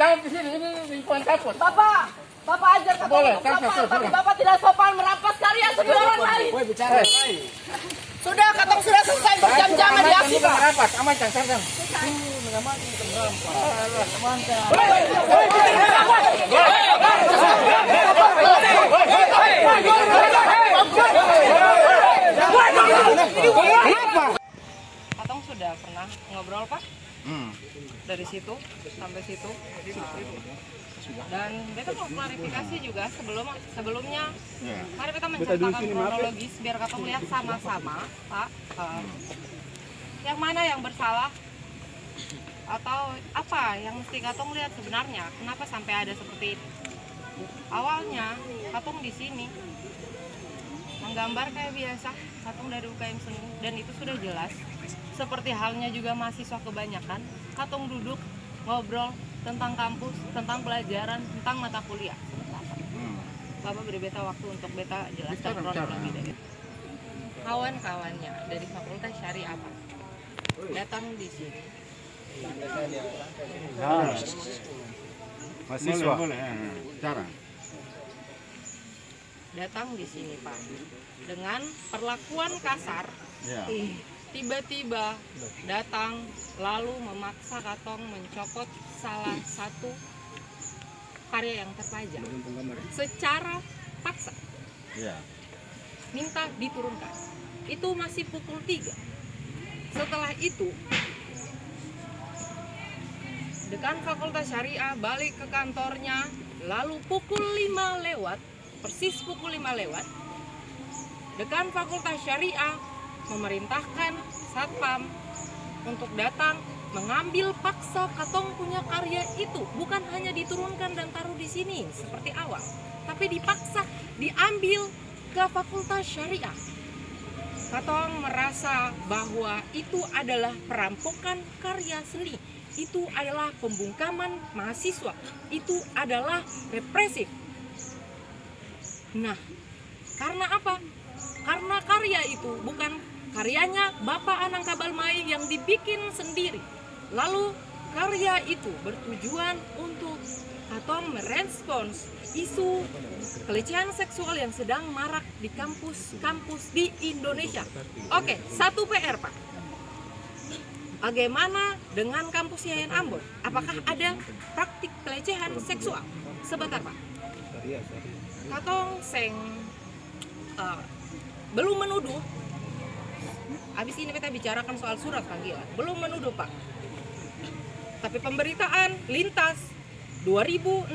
jangan di sini, ini lingkungan kampus. Bapak ajar kata Boleh, tapi Bapak tidak sopan merampas karya seni orang lain. Woi, bicara. Sudah, katong sudah selesai berjam-jam di aksi, Pak. Merapat, amankan, amankan. Katong sudah pernah ngobrol, Pak? Dari situ sampai situ. Dan beta mau klarifikasi juga sebelumnya. Mari kita menceritakan kronologis biar katong lihat sama-sama, Pak. Yang mana yang bersalah atau apa yang mesti katong lihat sebenarnya? Kenapa sampai ada seperti ini? Awalnya katong di sini menggambar kayak biasa, katong dari UKM Seni, dan itu sudah jelas. Seperti halnya juga mahasiswa kebanyakan, katong duduk ngobrol tentang kampus, tentang pelajaran, tentang mata kuliah. Bapak beri beta waktu untuk beta jelaskan kronologi dari kawan-kawannya dari Fakultas Syariah Pak datang di sini. Mahasiswa. Datang di sini Pak dengan perlakuan kasar. Tiba-tiba datang lalu memaksa katong mencopot salah satu karya yang terpajang secara paksa. Minta diturunkan. Itu masih pukul 3. Setelah itu dekan Fakultas Syariah balik ke kantornya, lalu pukul 5 lewat, persis pukul 5 lewat, dekan Fakultas Syariah memerintahkan satpam untuk datang mengambil paksa katong punya karya itu, bukan hanya diturunkan dan taruh di sini seperti awal, tapi dipaksa diambil ke Fakultas Syariah. Katong merasa bahwa itu adalah perampokan karya seni, itu adalah pembungkaman mahasiswa, itu adalah represif. Nah, karena apa? Karena karya itu bukan karyanya Bapak Anang Kabalmai yang dibikin sendiri. Lalu karya itu bertujuan untuk katong merespons isu pelecehan seksual yang sedang marak di kampus-kampus di Indonesia. Oke, satu PR Pak. Bagaimana dengan kampus IAIN Ambon? Apakah ada praktik pelecehan seksual? Sebentar Pak. Katong belum menuduh. Habis ini kita bicarakan soal surat panggilan. Belum menuduh Pak. Tapi pemberitaan lintas 2016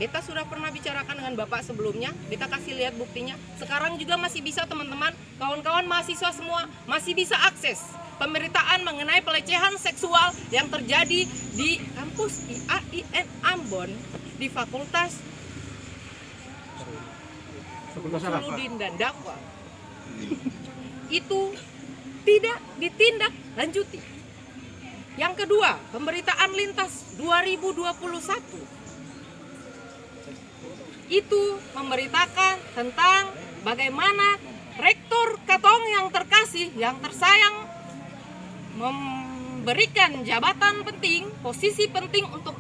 beta sudah pernah bicarakan dengan Bapak sebelumnya. Beta kasih lihat buktinya. Sekarang juga masih bisa teman-teman, kawan-kawan mahasiswa semua masih bisa akses pemberitaan mengenai pelecehan seksual yang terjadi di kampus IAIN Ambon di Fakultas Usuludin dan Dakwah. Itu tidak ditindak lanjuti. Yang kedua, pemberitaan lintas 2021 itu memberitakan tentang bagaimana rektor katong yang terkasih, yang tersayang memberikan jabatan penting, posisi penting untuk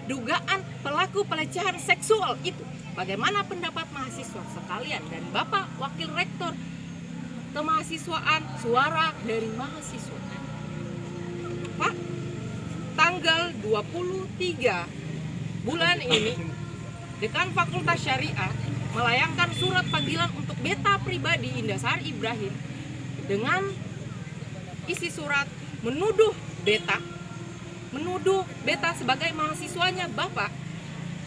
dugaan pelaku pelecehan seksual itu. Bagaimana pendapat mahasiswa sekalian dan Bapak Wakil Rektor Kemahasiswaan Suara dari Mahasiswa? Pak, tanggal 23 bulan ini Dekan Fakultas Syariah melayangkan surat panggilan untuk beta pribadi Indasari Ibrahim dengan isi surat menuduh beta sebagai mahasiswanya Bapak,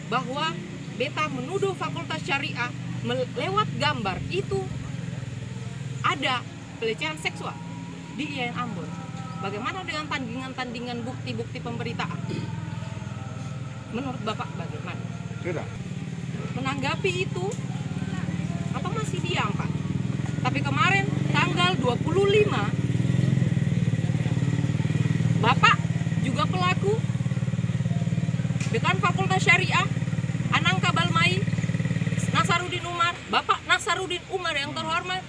bahwa beta menuduh Fakultas Syariah lewat gambar itu ada pelecehan seksual di IAIN Ambon. Bagaimana dengan tandingan-tandingan bukti-bukti pemberitaan? Menurut Bapak bagaimana? Tidak. Menanggapi itu, atau masih diam Pak? Tapi kemarin tanggal 25, Bapak juga pelaku Dekan Fakultas Syariah Anang Kabalmai Nasarudin Umar, Bapak Nasarudin Umar yang terhormat,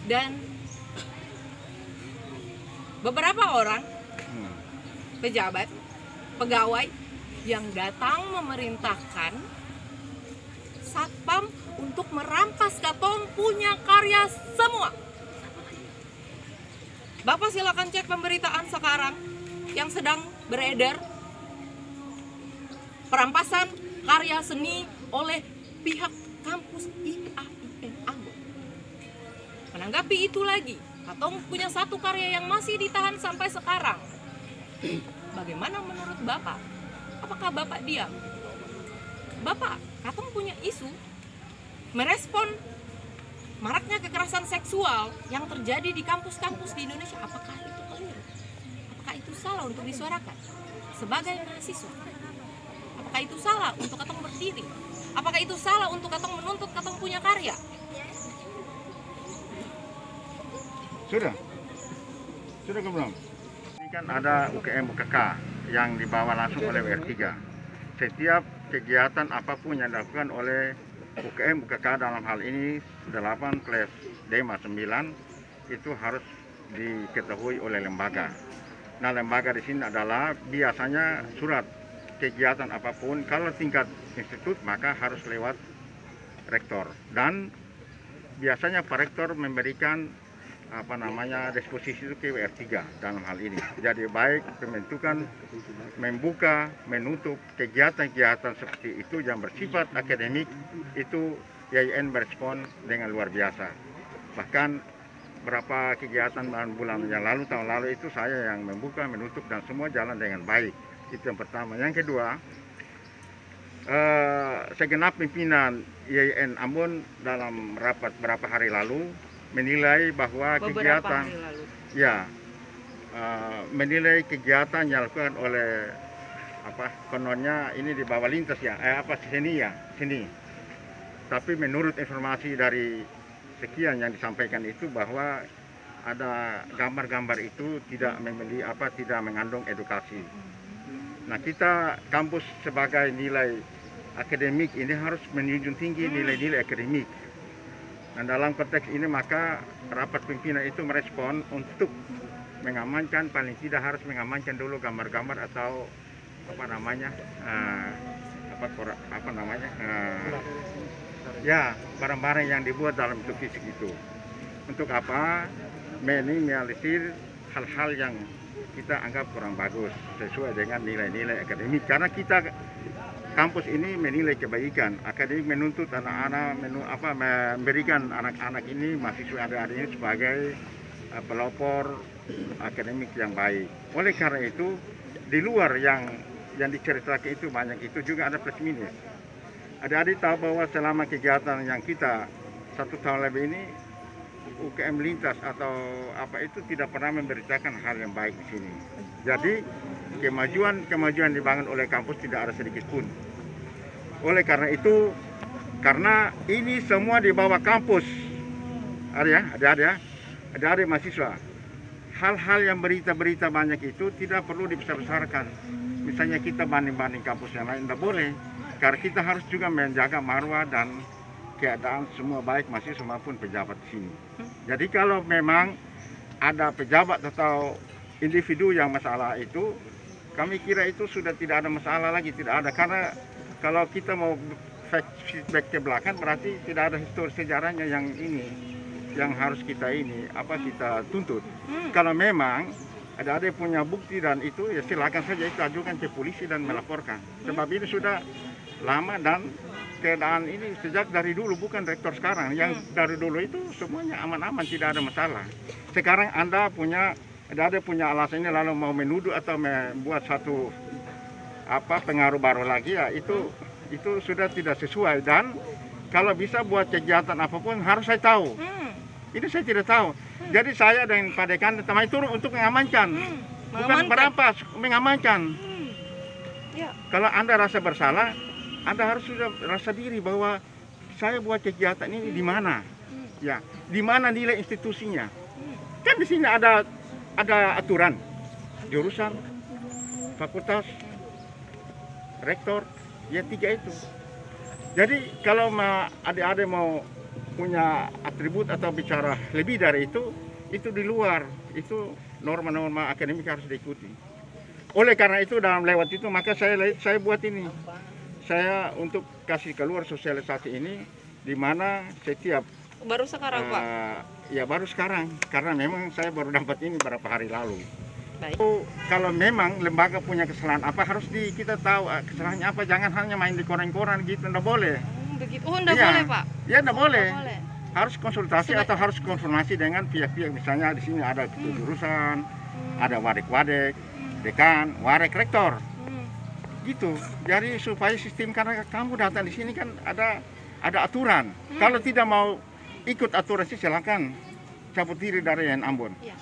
dan beberapa orang pejabat, pegawai yang datang memerintahkan satpam untuk merampas katong punya karya semua. Bapak silakan cek pemberitaan sekarang yang sedang beredar, perampasan karya seni oleh pihak kampus IAIN Ambon. Menanggapi itu lagi, katong punya satu karya yang masih ditahan sampai sekarang. Bagaimana menurut Bapak? Apakah Bapak diam? Bapak, katong punya isu merespon maraknya kekerasan seksual yang terjadi di kampus-kampus di Indonesia. Apakah itu keliru? Apakah itu salah untuk disuarakan sebagai mahasiswa? Apakah itu salah untuk katong berdiri? Apakah itu salah untuk katong menuntut katong punya karya? Sudah ke belum? Ini kan ada UKM UKK yang dibawa langsung oleh WR3. Setiap kegiatan apapun yang dilakukan oleh UKM UKK dalam hal ini 8 kelas DEMA 9 itu harus diketahui oleh lembaga. Nah, lembaga di sini adalah biasanya surat kegiatan apapun kalau tingkat institut maka harus lewat rektor, dan biasanya Pak Rektor memberikan disposisi itu ke WR3 dalam hal ini. Jadi baik pembentukan, membuka, menutup kegiatan-kegiatan seperti itu yang bersifat akademik itu IAIN berespon dengan luar biasa. Bahkan berapa kegiatan bulan yang lalu, tahun lalu itu saya yang membuka, menutup dan semua jalan dengan baik. Itu yang pertama. Yang kedua, segenap pimpinan IAIN Ambon dalam rapat beberapa hari lalu menilai bahwa kegiatan menilai kegiatan yang dilakukan oleh kononnya ini di bawah lintas seni. Tapi menurut informasi dari sekian yang disampaikan itu bahwa ada gambar-gambar itu tidak mengandung edukasi. Nah, kita kampus sebagai nilai akademik ini harus menjunjung tinggi nilai-nilai akademik. Dan dalam konteks ini maka rapat pimpinan itu merespon untuk mengamankan, paling tidak harus mengamankan dulu gambar-gambar atau barang-barang yang dibuat dalam bentuk fisik itu. Untuk apa? Minimalisir hal-hal yang kita anggap kurang bagus sesuai dengan nilai-nilai akademik. Karena kita kampus ini menilai kebaikan, akademik menuntut anak-anak, memberikan anak-anak ini, mahasiswa adik-adik ini sebagai pelopor akademik yang baik. Oleh karena itu, di luar yang diceritakan itu banyak, itu juga ada plus minus. Adik-adik tahu bahwa selama kegiatan yang kita 1 tahun lebih ini, UKM lintas atau itu tidak pernah memberitakan hal yang baik di sini. Jadi kemajuan dibangun oleh kampus tidak ada sedikit pun. Oleh karena itu, karena ini semua di bawah kampus, adik-adik mahasiswa, hal-hal yang berita-berita banyak itu tidak perlu dibesar-besarkan. Misalnya kita banding-banding kampus yang lain, tidak boleh. Karena kita harus juga menjaga marwah dan keadaan semua baik mahasiswa maupun pejabat di sini. Jadi kalau memang ada pejabat atau individu yang masalah itu, kami kira itu sudah tidak ada masalah lagi, tidak ada. Karena kalau kita mau feedback ke belakang berarti tidak ada histori sejarahnya yang harus kita tuntut. Kalau memang ada punya bukti dan itu ya silakan saja itu ajukan ke polisi dan melaporkan. Sebab ini sudah lama dan keadaan ini sejak dari dulu, bukan rektor sekarang. Yang dari dulu itu semuanya aman-aman, tidak ada masalah. Sekarang Anda punya alasan ini lalu mau menuduh atau membuat satu pengaruh baru lagi, ya itu sudah tidak sesuai. Dan kalau bisa buat kegiatan apapun harus saya tahu. Ini saya tidak tahu. Jadi saya dan Pak Dekan teman turun untuk mengamankan, bukan merampas, mengamankan. Kalau Anda rasa bersalah, Anda harus sudah rasa diri bahwa saya buat kegiatan ini di mana, ya, di mana nilai institusinya. Kan di sini ada aturan, jurusan, fakultas, rektor, ya 3 itu. Jadi kalau adik-adik mau punya atribut atau bicara lebih dari itu di luar, itu norma-norma akademik harus diikuti. Oleh karena itu dalam lewat itu maka saya buat ini. Saya untuk kasih keluar sosialisasi ini di mana setiap Baru sekarang Pak. ya baru sekarang karena memang saya baru dapat ini beberapa hari lalu. Baik. Kalau memang lembaga punya kesalahan apa harus kita tahu kesalahannya apa, jangan hanya main di koran-koran gitu, nggak boleh. Begitu. Oh, enggak Iya. boleh Pak. Ya nggak boleh. Nggak boleh. Harus konsultasi atau harus konfirmasi dengan pihak-pihak, misalnya di sini ada ketua jurusan, ada wadek-wadek, dekan, warek, rektor. Gitu. Jadi supaya sistem, karena kamu datang di sini kan ada aturan. Kalau tidak mau ikut aturan sih silakan cabut diri dari Yayan Ambon. Iya.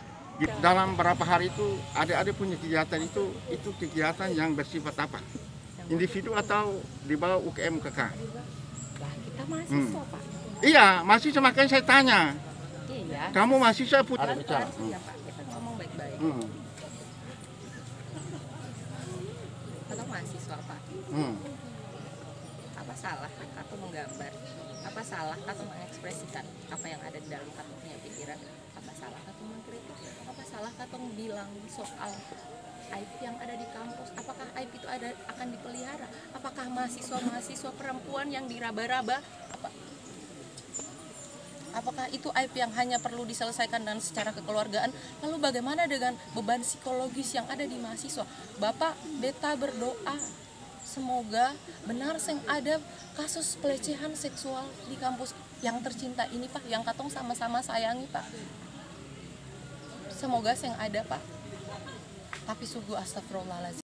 Dalam beberapa hari itu adik-adik punya kegiatan itu kegiatan yang bersifat apa? Individu atau di bawah UKM KK? Lah, kita mahasiswa Pak. Iya, mahasiswa, makanya saya tanya. Iya. Kamu mahasiswa putih Pelan-pelan bicara. saja Pak. Kita ngomong baik-baik. Atau mahasiswa Pak. Apa salah atau menggambar? Apa salah atau mengekspresikan apa yang ada di dalam kantong punya pikiran? Apa salah atau mengkritik? Apa salah atau bilang soal aib yang ada di kampus? Apakah aib itu akan dipelihara? Apakah mahasiswa perempuan yang diraba-raba? Apakah itu aib yang hanya perlu diselesaikan dengan secara kekeluargaan? Lalu bagaimana dengan beban psikologis yang ada di mahasiswa? Bapak beta berdoa semoga benar sing ada kasus pelecehan seksual di kampus yang tercinta ini Pak, yang katong sama-sama sayangi Pak. Semoga sing ada Pak. Tapi sungguh astagfirullahaladzim.